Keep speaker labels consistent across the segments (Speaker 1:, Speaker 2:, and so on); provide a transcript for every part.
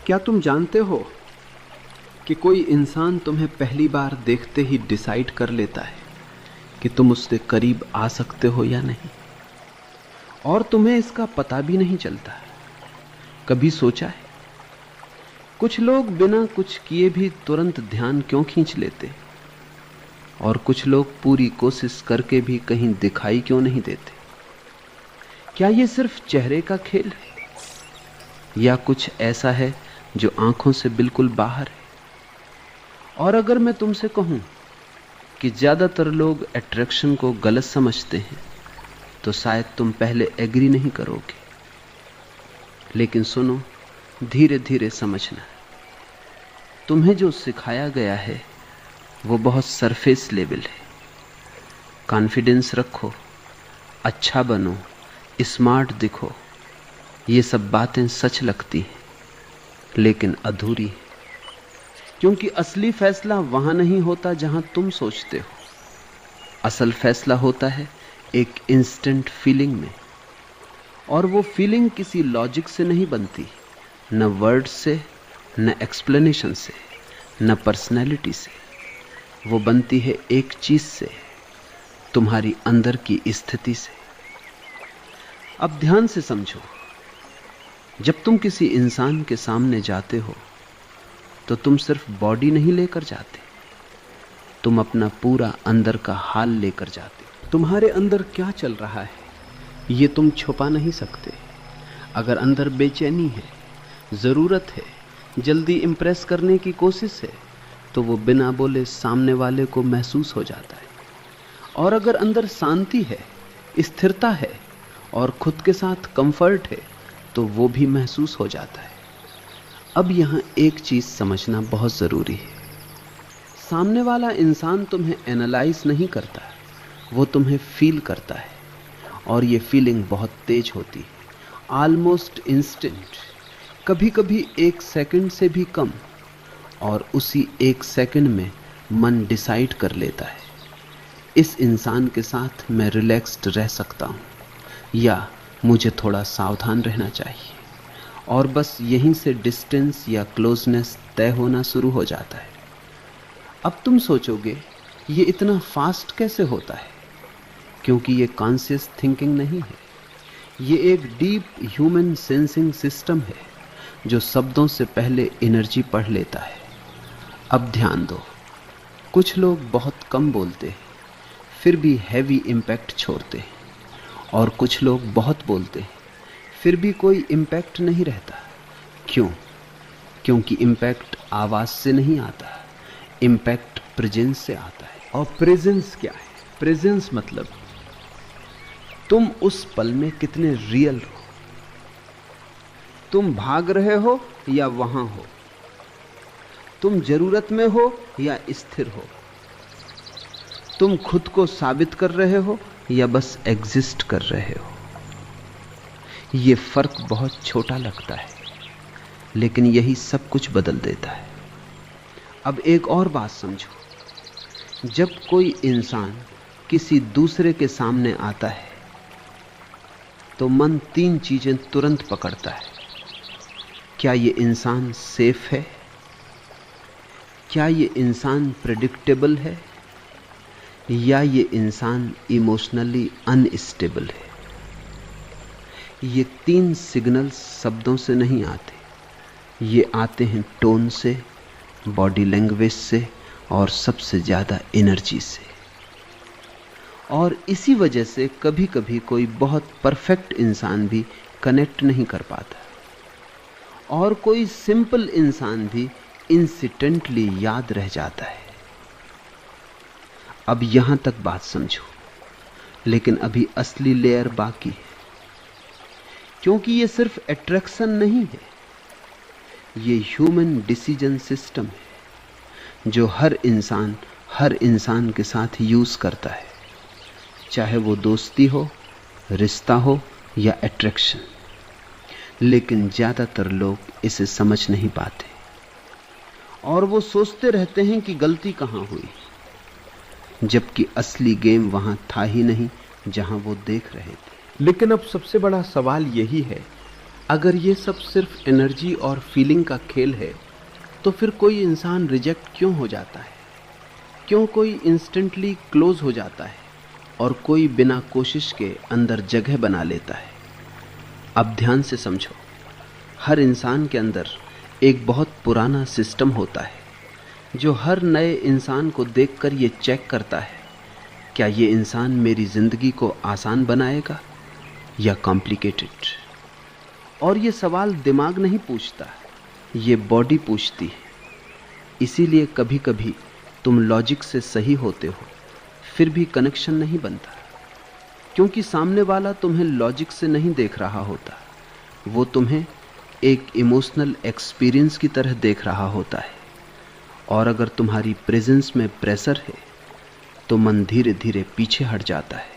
Speaker 1: क्या तुम जानते हो कि कोई इंसान तुम्हें पहली बार देखते ही डिसाइड कर लेता है कि तुम उससे करीब आ सकते हो या नहीं, और तुम्हें इसका पता भी नहीं चलता। कभी सोचा है कुछ लोग बिना कुछ किए भी तुरंत ध्यान क्यों खींच लेते, और कुछ लोग पूरी कोशिश करके भी कहीं दिखाई क्यों नहीं देते? क्या ये सिर्फ चेहरे का खेल है, या कुछ ऐसा है जो आंखों से बिल्कुल बाहर है? और अगर मैं तुमसे कहूं कि ज्यादातर लोग अट्रैक्शन को गलत समझते हैं, तो शायद तुम पहले एग्री नहीं करोगे। लेकिन सुनो, धीरे धीरे समझना। तुम्हें जो सिखाया गया है वो बहुत सरफेस लेवल है। कॉन्फिडेंस रखो, अच्छा बनो, स्मार्ट दिखो, ये सब बातें सच लगती हैं, लेकिन अधूरी है। क्योंकि असली फैसला वहां नहीं होता जहां तुम सोचते हो। असल फैसला होता है एक इंस्टेंट फीलिंग में, और वो फीलिंग किसी लॉजिक से नहीं बनती, न वर्ड से, न एक्सप्लेनेशन से, न पर्सनैलिटी से। वो बनती है एक चीज से, तुम्हारी अंदर की स्थिति से। अब ध्यान से समझो, जब तुम किसी इंसान के सामने जाते हो तो तुम सिर्फ बॉडी नहीं लेकर जाते, तुम अपना पूरा अंदर का हाल लेकर जाते हो। तुम्हारे अंदर क्या चल रहा है ये तुम छुपा नहीं सकते। अगर अंदर बेचैनी है, जरूरत है, जल्दी इंप्रेस करने की कोशिश है, तो वो बिना बोले सामने वाले को महसूस हो जाता है। और अगर अंदर शांति है, स्थिरता है और खुद के साथ कंफर्ट है, तो वो भी महसूस हो जाता है। अब यहां एक चीज समझना बहुत जरूरी है। सामने वाला इंसान तुम्हें एनालाइज नहीं करता, वो तुम्हें फील करता है, और ये फीलिंग बहुत तेज होती है, ऑलमोस्ट इंस्टेंट, कभी कभी 1 सेकंड से भी कम। और उसी 1 सेकंड में मन डिसाइड कर लेता है, इस इंसान के साथ मैं रिलैक्स्ड रह सकता हूं, या मुझे थोड़ा सावधान रहना चाहिए। और बस यहीं से डिस्टेंस या क्लोजनेस तय होना शुरू हो जाता है। अब तुम सोचोगे ये इतना फास्ट कैसे होता है? क्योंकि ये कॉन्शियस थिंकिंग नहीं है, ये एक डीप ह्यूमन सेंसिंग सिस्टम है जो शब्दों से पहले एनर्जी पढ़ लेता है। अब ध्यान दो, कुछ लोग बहुत कम बोलते हैं फिर भी हैवी इम्पैक्ट छोड़ते हैं, और कुछ लोग बहुत बोलते हैं फिर भी कोई इम्पैक्ट नहीं रहता। क्यों? क्योंकि इम्पैक्ट आवाज से नहीं आता, इम्पैक्ट प्रेजेंस से आता है। और प्रेजेंस क्या है? प्रेजेंस मतलब तुम उस पल में कितने रियल हो। तुम भाग रहे हो या वहां हो, तुम जरूरत में हो या स्थिर हो, तुम खुद को साबित कर रहे हो या बस एग्जिस्ट कर रहे हो। ये फर्क बहुत छोटा लगता है, लेकिन यही सब कुछ बदल देता है। अब एक और बात समझो, जब कोई इंसान किसी दूसरे के सामने आता है तो मन 3 चीजें तुरंत पकड़ता है। क्या ये इंसान सेफ है? क्या ये इंसान प्रेडिक्टेबल है? या ये इंसान इमोशनली अनस्टेबल है? ये 3 सिग्नल्स शब्दों से नहीं आते, ये आते हैं टोन से, बॉडी लैंग्वेज से, और सबसे ज्यादा एनर्जी से। और इसी वजह से कभी कभी कोई बहुत परफेक्ट इंसान भी कनेक्ट नहीं कर पाता, और कोई सिंपल इंसान भी इंसिडेंटली याद रह जाता है। अब यहां तक बात समझो, लेकिन अभी असली लेयर बाकी है। क्योंकि ये सिर्फ अट्रैक्शन नहीं है, ये ह्यूमन डिसीजन सिस्टम है जो हर इंसान के साथ यूज करता है, चाहे वो दोस्ती हो, रिश्ता हो या अट्रैक्शन। लेकिन ज्यादातर लोग इसे समझ नहीं पाते, और वो सोचते रहते हैं कि गलती कहां हुई, जबकि असली गेम वहां था ही नहीं जहां वो देख रहे थे। लेकिन अब सबसे बड़ा सवाल यही है अगर ये सब सिर्फ एनर्जी और फीलिंग का खेल है तो फिर कोई इंसान रिजेक्ट क्यों हो जाता है? क्यों कोई इंस्टेंटली क्लोज हो जाता है और कोई बिना कोशिश के अंदर जगह बना लेता है? अब ध्यान से समझो, हर इंसान के अंदर एक बहुत पुराना सिस्टम होता है जो हर नए इंसान को देखकर ये चेक करता है, क्या ये इंसान मेरी जिंदगी को आसान बनाएगा या कॉम्प्लिकेटेड? और ये सवाल दिमाग नहीं पूछता, ये बॉडी पूछती है। इसीलिए कभी कभी तुम लॉजिक से सही होते हो फिर भी कनेक्शन नहीं बनता, क्योंकि सामने वाला तुम्हें लॉजिक से नहीं देख रहा होता, वो तुम्हें एक इमोशनल एक्सपीरियंस की तरह देख रहा होता है। और अगर तुम्हारी प्रेजेंस में प्रेशर है तो मन धीरे धीरे पीछे हट जाता है।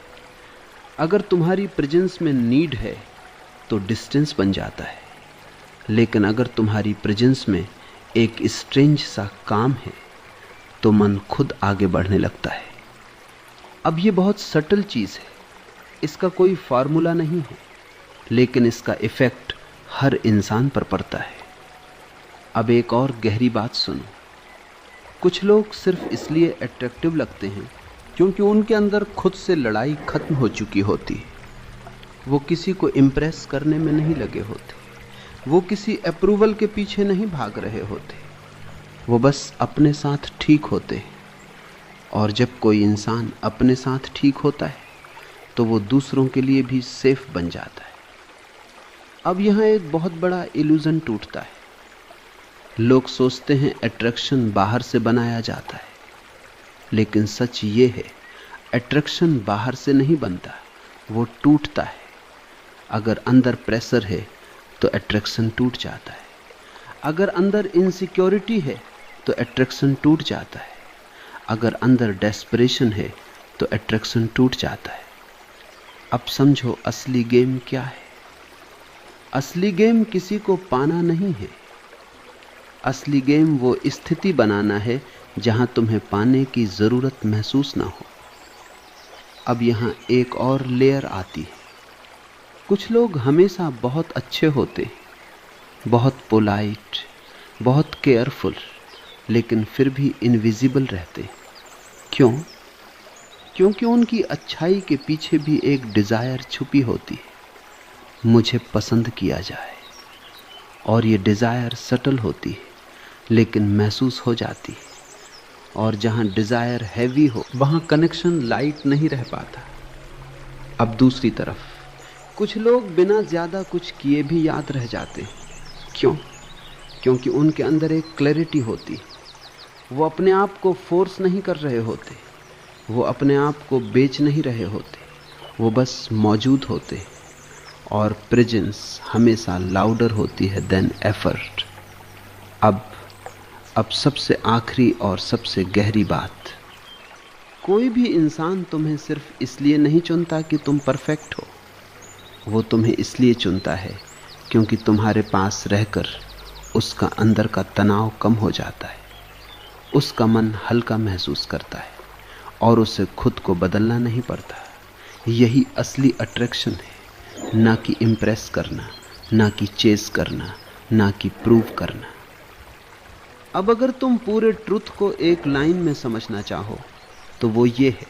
Speaker 1: अगर तुम्हारी प्रेजेंस में नीड है तो डिस्टेंस बन जाता है। लेकिन अगर तुम्हारी प्रेजेंस में एक स्ट्रेंज सा काम है तो मन खुद आगे बढ़ने लगता है। अब ये बहुत सटल चीज़ है, इसका कोई फार्मूला नहीं है, लेकिन इसका इफेक्ट हर इंसान पर पड़ता है। अब एक और गहरी बात सुनो। कुछ लोग सिर्फ इसलिए अट्रैक्टिव लगते हैं क्योंकि उनके अंदर खुद से लड़ाई खत्म हो चुकी होती है। वो किसी को इम्प्रेस करने में नहीं लगे होते, वो किसी अप्रूवल के पीछे नहीं भाग रहे होते, वो बस अपने साथ ठीक होते हैं। और जब कोई इंसान अपने साथ ठीक होता है तो वो दूसरों के लिए भी सेफ बन जाता है। अब यहाँ एक बहुत बड़ा इल्यूजन टूटता है। लोग सोचते हैं अट्रैक्शन बाहर से बनाया जाता है, लेकिन सच ये है अट्रैक्शन बाहर से नहीं बनता, वो टूटता है। अगर अंदर प्रेशर है तो अट्रैक्शन टूट जाता है। अगर अंदर इनसिक्योरिटी है तो अट्रैक्शन टूट जाता है। अगर अंदर डेस्परेशन है तो अट्रैक्शन टूट जाता है। अब समझो असली गेम क्या है। असली गेम किसी को पाना नहीं है। असली गेम वो स्थिति बनाना है जहां तुम्हें पाने की जरूरत महसूस ना हो। अब यहां एक और लेयर आती है। कुछ लोग हमेशा बहुत अच्छे होते, बहुत पोलाइट, बहुत केयरफुल, लेकिन फिर भी इनविजिबल रहते। क्यों? क्योंकि उनकी अच्छाई के पीछे भी एक डिजायर छुपी होती है, मुझे पसंद किया जाए। और ये डिजायर सटल होती है लेकिन महसूस हो जाती है। और जहां डिजायर हैवी हो वहां कनेक्शन लाइट नहीं रह पाता। अब दूसरी तरफ कुछ लोग बिना ज्यादा कुछ किए भी याद रह जाते हैं। क्यों? क्योंकि उनके अंदर एक क्लैरिटी होती है। वो अपने आप को फोर्स नहीं कर रहे होते, वो अपने आप को बेच नहीं रहे होते, वो बस मौजूद होते। और प्रेजेंस हमेशा लाउडर होती है देन एफर्ट। अब सबसे आखिरी और सबसे गहरी बात, कोई भी इंसान तुम्हें सिर्फ इसलिए नहीं चुनता कि तुम परफेक्ट हो, वो तुम्हें इसलिए चुनता है क्योंकि तुम्हारे पास रहकर उसका अंदर का तनाव कम हो जाता है, उसका मन हल्का महसूस करता है और उसे खुद को बदलना नहीं पड़ता। यही असली अट्रैक्शन है, ना कि इम्प्रेस करना, ना कि चेस करना, ना कि प्रूव करना। अब अगर तुम पूरे ट्रुथ को एक लाइन में समझना चाहो तो वो ये है,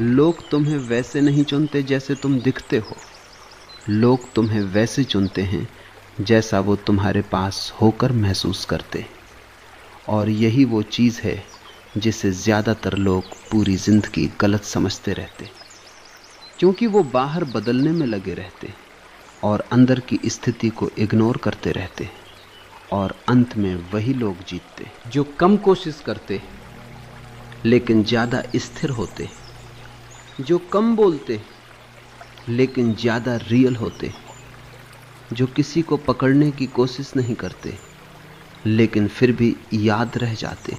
Speaker 1: लोग तुम्हें वैसे नहीं चुनते जैसे तुम दिखते हो, लोग तुम्हें वैसे चुनते हैं जैसा वो तुम्हारे पास होकर महसूस करते। और यही वो चीज़ है जिसे ज़्यादातर लोग पूरी जिंदगी गलत समझते रहते, क्योंकि वो बाहर बदलने में लगे रहते और अंदर की स्थिति को इग्नोर करते रहते। और अंत में वही लोग जीतते जो कम कोशिश करते लेकिन ज़्यादा स्थिर होते, जो कम बोलते लेकिन ज़्यादा रियल होते, जो किसी को पकड़ने की कोशिश नहीं करते लेकिन फिर भी याद रह जाते।